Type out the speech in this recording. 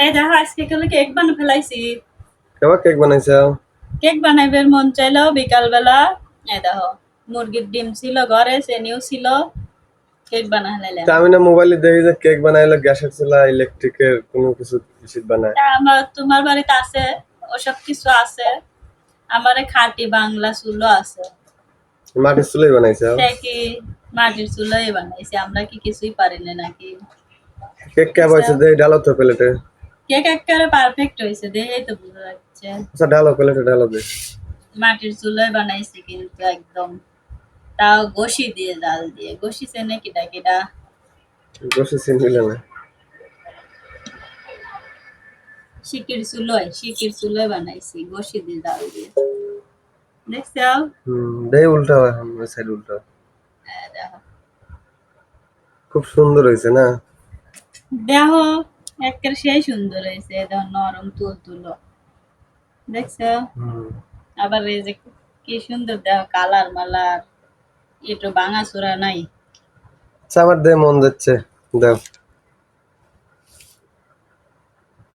এই দেখো আজকে কালে কেক বানিয়ে ফেলাইছি। কেবা কেক বানাইছো? কেক বানাইবার মন চাইলো বিকাল বেলা। এই দেখো মুরগির ডিম ছিল ঘরে, চেনিও ছিল, কেক বানাই লাইলাম। আমি না মোবাইলে দেখি যে কেক বানাইলে গ্যাসের চুলা ইলেকট্রিকের কোনো কিছু কিছু বানায়। তা আমার তোমার বাড়িতে আছে ওসব কিছু আছে, আমারে খাঁটি বাংলা চুলো আছে। মাটির চুলাই বানাইছো? সে কি মাটির চুলোই বানাইছি, আমরা কি কিছুই পারি না নাকি? কেক কেবা হয়েছে যে ঢালো তো প্লেটে। কেক একেবারে পারফেক্ট হয়েছে, দেখেই তো বোঝা যাচ্ছে। আচ্ছা ঢালো প্লেটে ঢালো দে। মাটির চুলোয় বানাইছি কিন্তু একদম, তাও ঘষি দিয়ে জাল দিয়ে। ঘষিছে নাকি ডাকিটা? বসে সিন হইলে না। শিকির চুলোয় বানাইছি ঘষি দিয়ে জাল দিয়ে। দেখছো? দেই উল্টা এখন ওই সাইড উল্টা। দেখো খুব সুন্দর হয়েছে না? দেখো একের সেই সুন্দর হয়েছে, দেখো নরম তুল তুলো। দেখছো? হুম। আবার এই যে কি সুন্দর দেখো কালার মালার, একটু ভাঙা চোরা নাই। আচ্ছা আমার দে মন যাচ্ছে, দাও।